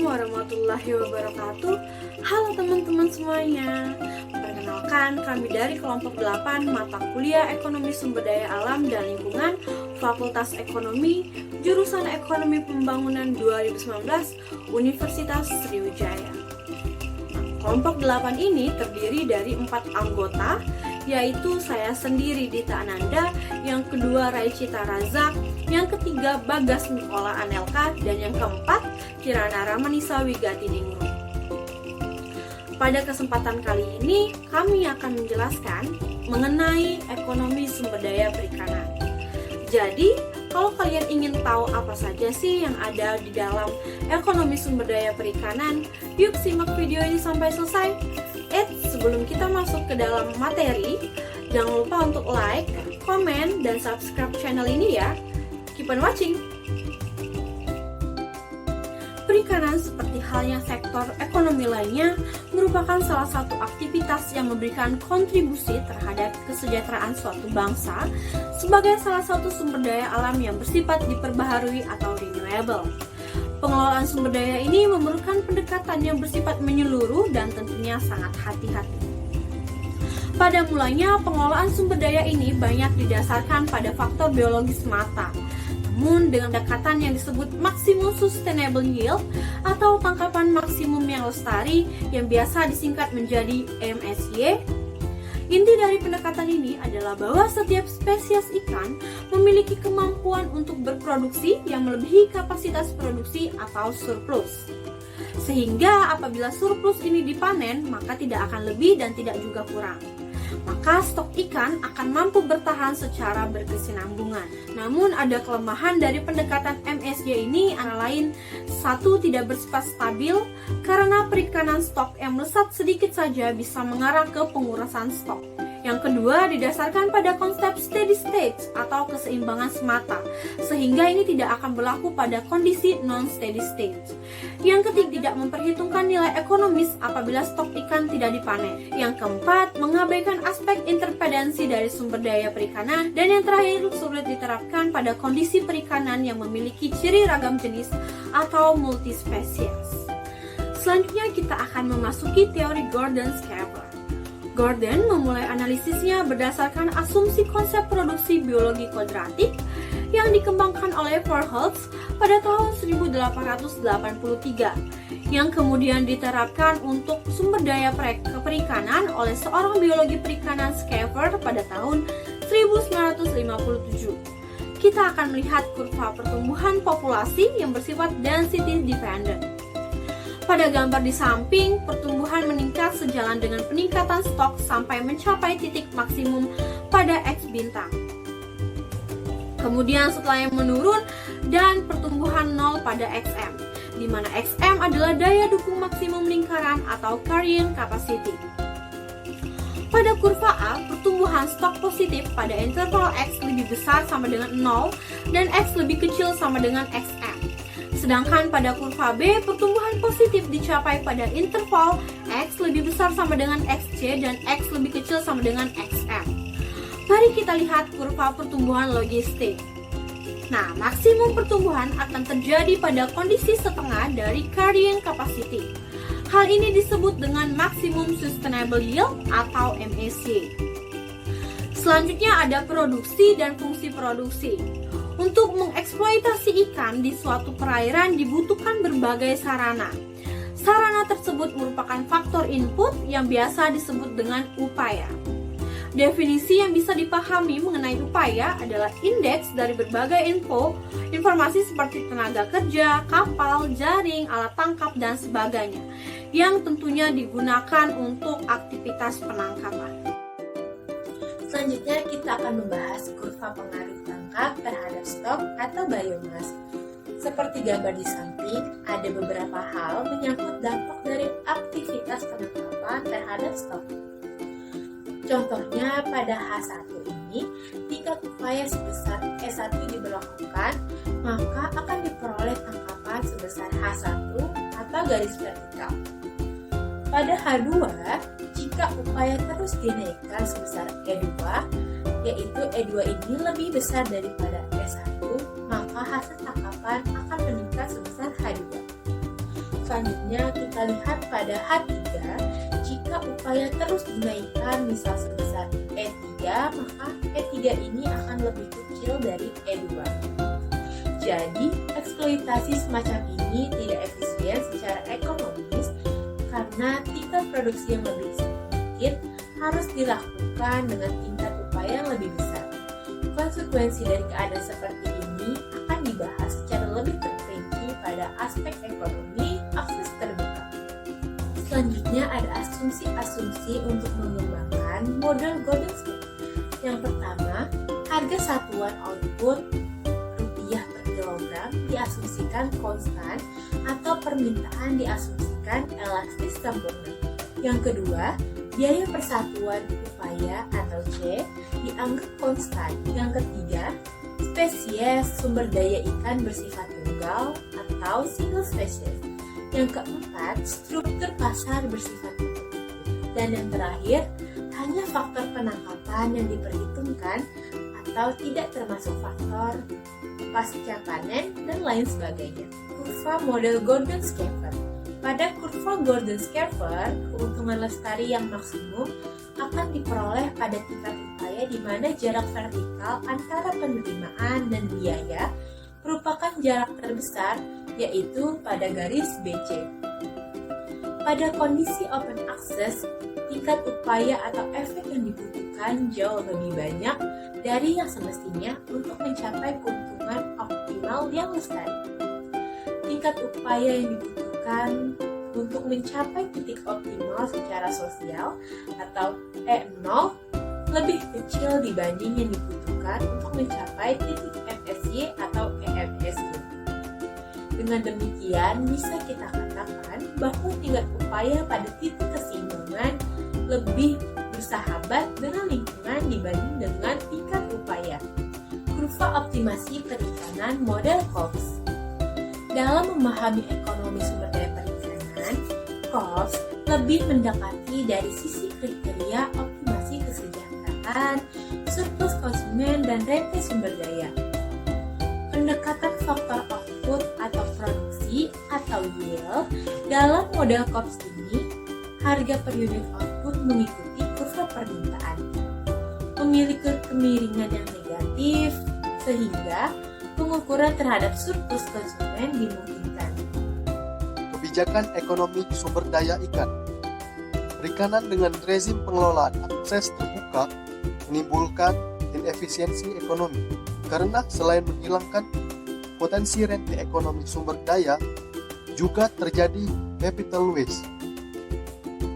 Assalamualaikum warahmatullahi wabarakatuh. Halo teman-teman semuanya. Perkenalkan, kami dari kelompok 8 mata kuliah Ekonomi Sumber Daya Alam dan Lingkungan Fakultas Ekonomi, Jurusan Ekonomi Pembangunan 2019, Universitas Sriwijaya. Kelompok 8 ini terdiri dari 4 anggota, yaitu saya sendiri Dita Ananda, yang kedua Raicita Razak, yang ketiga Bagas Nikola Anelka, dan yang keempat Kirana Ramanisa Wigatidingru. Pada kesempatan kali ini kami akan menjelaskan mengenai ekonomi sumber daya perikanan. Jadi, kalau kalian ingin tahu apa saja sih yang ada di dalam ekonomi sumber daya perikanan, yuk simak video ini sampai selesai. Sebelum kita masuk ke dalam materi, jangan lupa untuk like, komen, dan subscribe channel ini ya. Keep on watching! Perikanan seperti halnya sektor ekonomi lainnya merupakan salah satu aktivitas yang memberikan kontribusi terhadap kesejahteraan suatu bangsa sebagai salah satu sumber daya alam yang bersifat diperbaharui atau renewable. Pengelolaan sumber daya ini memerlukan pendekatan yang bersifat menyeluruh dan tentunya sangat hati-hati. Pada mulanya, pengelolaan sumber daya ini banyak didasarkan pada faktor biologis semata. Namun dengan pendekatan yang disebut Maximum Sustainable Yield atau tangkapan maksimum yang lestari yang biasa disingkat menjadi MSY, inti dari pendekatan ini adalah bahwa setiap spesies ikan memiliki kemampuan untuk berproduksi yang melebihi kapasitas produksi atau surplus. Sehingga apabila surplus ini dipanen, maka tidak akan lebih dan tidak juga kurang. Maka stok ikan akan mampu bertahan secara berkesinambungan. Namun ada kelemahan dari pendekatan MSY ini antara lain, satu, tidak bersifat stabil karena perikanan stok yang melesat sedikit saja bisa mengarah ke pengurusan stok. Yang kedua, didasarkan pada konsep steady state atau keseimbangan semata, sehingga ini tidak akan berlaku pada kondisi non-steady state. Yang ketiga, tidak memperhitungkan nilai ekonomis apabila stok ikan tidak dipanen. Yang keempat, mengabaikan aspek interdependensi dari sumber daya perikanan. Dan yang terakhir, sulit diterapkan pada kondisi perikanan yang memiliki ciri ragam jenis atau multispesies. Selanjutnya kita akan memasuki teori Gordon-Schaefer. Gordon memulai analisisnya berdasarkan asumsi konsep produksi biologi kuadratik yang dikembangkan oleh Verhulst pada tahun 1883, yang kemudian diterapkan untuk sumber daya perikanan oleh seorang biologi perikanan Schaefer pada tahun 1957. Kita akan melihat kurva pertumbuhan populasi yang bersifat density dependent. Pada gambar di samping, pertumbuhan meningkat sejalan dengan peningkatan stok sampai mencapai titik maksimum pada X bintang. Kemudian setelahnya menurun dan pertumbuhan 0 pada XM, di mana XM adalah daya dukung maksimum lingkaran atau carrying capacity. Pada kurva A, pertumbuhan stok positif pada interval X lebih besar sama dengan 0 dan X lebih kecil sama dengan XM. Sedangkan pada kurva B, pertumbuhan positif dicapai pada interval X lebih besar sama dengan XC dan X lebih kecil sama dengan XM. Mari kita lihat kurva pertumbuhan logistik. Nah, maksimum pertumbuhan akan terjadi pada kondisi setengah dari carrying capacity. Hal ini disebut dengan Maximum Sustainable Yield atau MSY. Selanjutnya ada produksi dan fungsi produksi. Untuk mengeksploitasi ikan di suatu perairan dibutuhkan berbagai sarana. Sarana tersebut merupakan faktor input yang biasa disebut dengan upaya. Definisi yang bisa dipahami mengenai upaya adalah indeks dari berbagai informasi seperti tenaga kerja, kapal, jaring, alat tangkap, dan sebagainya, yang tentunya digunakan untuk aktivitas penangkapan. Selanjutnya kita akan membahas kurva pengaruh tangkap terhadap stok atau biomass. Seperti gambar di samping, ada beberapa hal menyangkut dampak dari aktivitas penangkapan terhadap stok. Contohnya pada H1 ini, jika upaya sebesar E1 diberlakukan, maka akan diperoleh tangkapan sebesar H1 atau garis vertikal. Pada H2, jika upaya terus dinaikkan sebesar E2, yaitu E2 ini lebih besar daripada E1, maka hasil tangkapan akan meningkat sebesar H2. selanjutnya kita lihat pada H3, jika upaya terus dinaikkan misal sebesar E3, maka E3 ini akan lebih kecil dari E2. Jadi, eksploitasi semacam ini tidak efisien secara ekonomis karena tingkat produksi yang lebih sedikit harus dilakukan dengan tingkat upaya yang lebih besar. Konsekuensi dari keadaan seperti ini akan dibahas secara lebih terperinci pada aspek ekonomi akses terbuka. Selanjutnya ada asumsi-asumsi untuk mengembangkan model Gordon Scale. Yang pertama, harga satuan output rupiah per kilogram diasumsikan konstan atau permintaan diasumsikan elastis sempurna. Yang kedua, biaya persatuan upaya atau C dianggap konstan. Yang ketiga, spesies sumber daya ikan bersifat tunggal atau single species. Yang keempat, struktur pasar bersifat produktif. Dan yang terakhir, hanya faktor penangkapan yang diperhitungkan atau tidak termasuk faktor pasca panen dan lain sebagainya. Kurva model Gordon-Schaffer. Pada kurva Gordon-Schaffer, keuntungan lestari yang maksimum akan diperoleh pada tingkat upaya di mana jarak vertikal antara penerimaan dan biaya merupakan jarak terbesar, yaitu pada garis BC. Pada kondisi open access, tingkat upaya atau efek yang dibutuhkan jauh lebih banyak dari yang semestinya untuk mencapai keuntungan optimal yang lestari. Tingkat upaya yang dibutuhkan untuk mencapai titik optimal secara sosial atau E0 lebih kecil dibanding yang dibutuhkan untuk mencapai titik FSY atau EFSY. Dengan demikian, bisa kita katakan bahwa tingkat upaya pada titik keseimbangan lebih bersahabat dengan lingkungan dibanding dengan tingkat upaya. Kurva optimasi perikanan model Cox. Dalam memahami ekonomi sumber daya perikanan, Cox lebih mendekati dari sisi kriteria optimasi kesejahteraan, surplus konsumen, dan rantai sumber daya. Pendekatan faktor output atau produksi atau yield dalam model Cox ini, harga per unit output mengikuti kurva permintaan, memiliki kemiringan yang negatif, sehingga pengukuran terhadap surplus konsumen dimungkinkan. Kebijakan ekonomi sumber daya ikan. Perikanan dengan rezim pengelolaan akses terbuka menimbulkan inefisiensi ekonomi karena selain menghilangkan potensi rente ekonomi sumber daya, juga terjadi capital waste.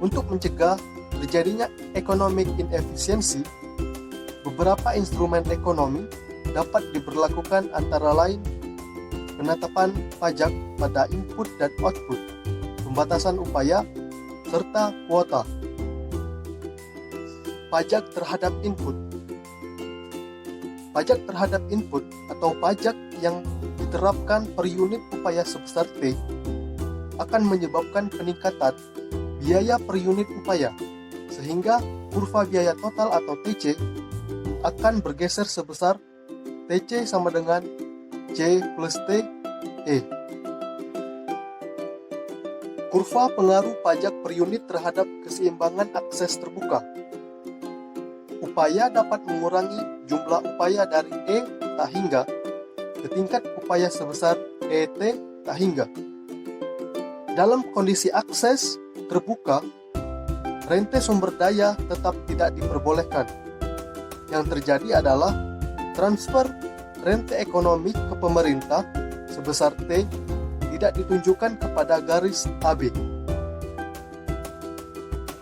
Untuk mencegah terjadinya economic inefficiency, beberapa instrumen ekonomi dapat diberlakukan antara lain penetapan pajak pada input dan output, pembatasan upaya, serta kuota. Pajak terhadap input. Pajak terhadap input atau pajak yang diterapkan per unit upaya sebesar T akan menyebabkan peningkatan biaya per unit upaya, sehingga kurva biaya total atau TC akan bergeser sebesar TC sama dengan C plus T E. Kurva pengaruh pajak per unit terhadap keseimbangan akses terbuka. Upaya dapat mengurangi jumlah upaya dari E tak hingga ke tingkat upaya sebesar ET tak hingga. Dalam kondisi akses terbuka, rente sumber daya tetap tidak diperbolehkan. Yang terjadi adalah transfer rente ekonomi ke pemerintah sebesar T tidak ditunjukkan kepada garis AB.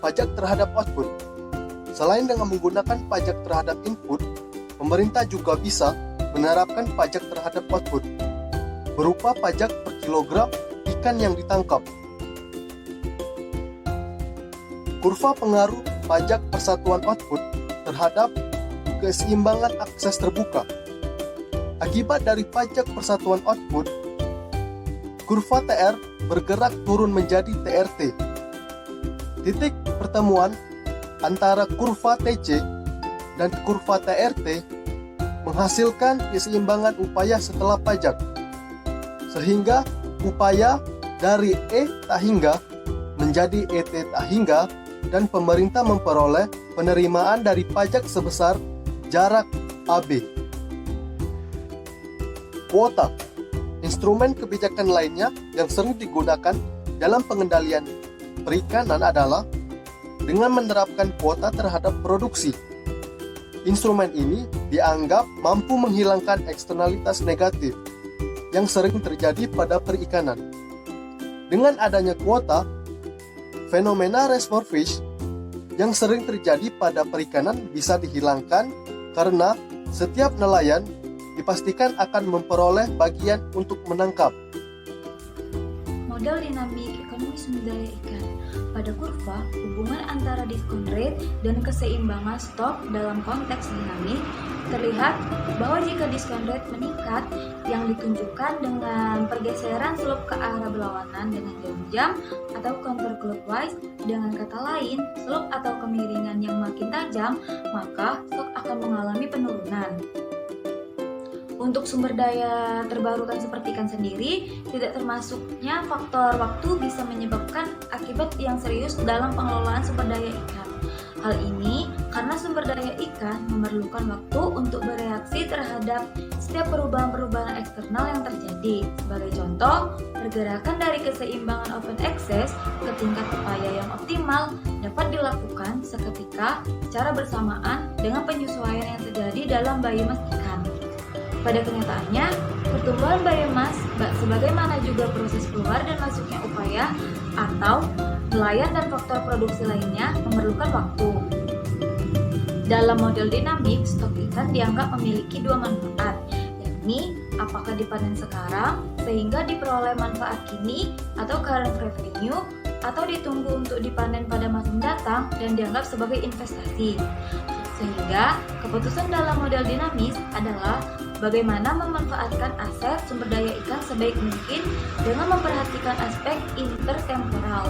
Pajak terhadap output. Selain dengan menggunakan pajak terhadap input, pemerintah juga bisa menerapkan pajak terhadap output berupa pajak per kilogram ikan yang ditangkap. Kurva pengaruh pajak persatuan output terhadap keseimbangan akses terbuka. Akibat dari pajak persatuan output, kurva TR bergerak turun menjadi TRT. Titik pertemuan antara kurva TC dan kurva TRT menghasilkan keseimbangan upaya setelah pajak, sehingga upaya dari E tak hingga menjadi ET tak hingga dan pemerintah memperoleh penerimaan dari pajak sebesar jarak AB. Kuota, instrumen kebijakan lainnya yang sering digunakan dalam pengendalian perikanan adalah dengan menerapkan kuota terhadap produksi. Instrumen ini dianggap mampu menghilangkan eksternalitas negatif yang sering terjadi pada perikanan. Dengan adanya kuota, fenomena race for fish yang sering terjadi pada perikanan bisa dihilangkan karena setiap nelayan dipastikan akan memperoleh bagian untuk menangkap. Model dinamik ekonomi sumber daya ikan. Pada kurva, hubungan antara diskon rate dan keseimbangan stok dalam konteks dinamik terlihat bahwa jika diskon rate meningkat yang ditunjukkan dengan pergeseran slope ke arah berlawanan dengan jarum jam atau counterclockwise, dengan kata lain, slope atau kemiringan yang makin tajam, maka stok akan mengalami penurunan. Untuk sumber daya terbarukan seperti ikan sendiri, tidak termasuknya faktor waktu bisa menyebabkan akibat yang serius dalam pengelolaan sumber daya ikan. Hal ini karena sumber daya ikan memerlukan waktu untuk bereaksi terhadap setiap perubahan-perubahan eksternal yang terjadi. Sebagai contoh, pergerakan dari keseimbangan open access ke tingkat upaya yang optimal dapat dilakukan seketika secara bersamaan dengan penyesuaian yang terjadi dalam biomass ikan. Pada kenyataannya, pertumbuhan biomass sebagaimana juga proses keluar dan masuknya upaya atau nelayan dan faktor produksi lainnya memerlukan waktu. Dalam model dinamik, stok ikan dianggap memiliki dua manfaat, yakni apakah dipanen sekarang sehingga diperoleh manfaat kini atau current revenue, atau ditunggu untuk dipanen pada masa mendatang dan dianggap sebagai investasi. Sehingga keputusan dalam model dinamis adalah bagaimana memanfaatkan aset sumber daya ikan sebaik mungkin dengan memperhatikan aspek intertemporal.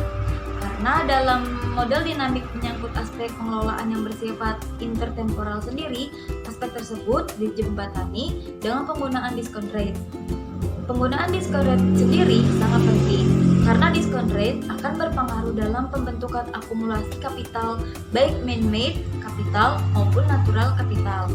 Karena dalam model dinamik menyangkut aspek pengelolaan yang bersifat intertemporal sendiri, aspek tersebut dijembatani dengan penggunaan discount rate. Penggunaan discount rate sendiri sangat penting karena discount rate akan berpengaruh dalam pembentukan akumulasi kapital baik man-made kapital maupun natural kapital.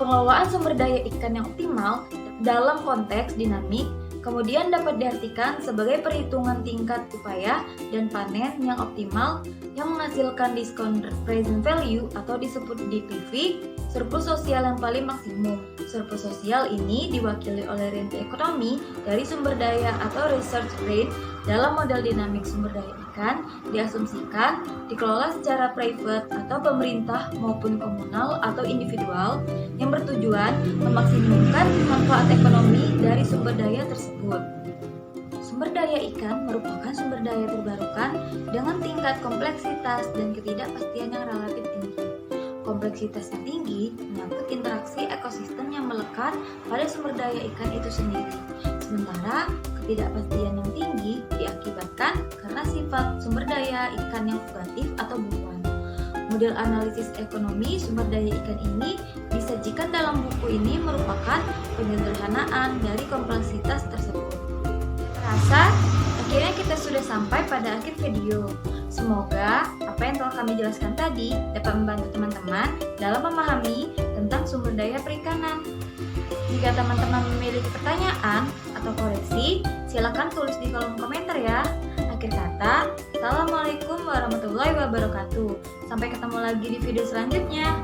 Pengelolaan sumber daya ikan yang optimal dalam konteks dinamik kemudian dapat diartikan sebagai perhitungan tingkat upaya dan panen yang optimal yang menghasilkan discount present value atau disebut DPV, surplus sosial yang paling maksimum. Surplus sosial ini diwakili oleh rente ekonomi dari sumber daya atau research rate. Dalam model dinamik sumber daya ikan diasumsikan dikelola secara private atau pemerintah maupun komunal atau individual yang bertujuan memaksimumkan manfaat ekonomi dari sumber daya tersebut. Sumber daya ikan merupakan sumber daya terbarukan dengan tingkat kompleksitas dan ketidakpastian yang relatif tinggi. Kompleksitas yang tinggi menyangkut interaksi ekosistem yang melekat pada sumber daya ikan itu sendiri. Sementara ketidakpastian yang tinggi diakibatkan karena sifat sumber daya ikan yang fluktuatif atau buruan. Model analisis ekonomi sumber daya ikan ini disajikan dalam buku ini merupakan penyederhanaan dari kompleksitas tersebut. Rasa akhirnya kita sudah sampai pada akhir video. Semoga apa yang telah kami jelaskan tadi dapat membantu teman-teman dalam memahami tentang sumber daya perikanan. Jika teman-teman memiliki pertanyaan atau koreksi, silakan tulis di kolom komentar ya. Akhir kata, Assalamualaikum warahmatullahi wabarakatuh. Sampai ketemu lagi di video selanjutnya.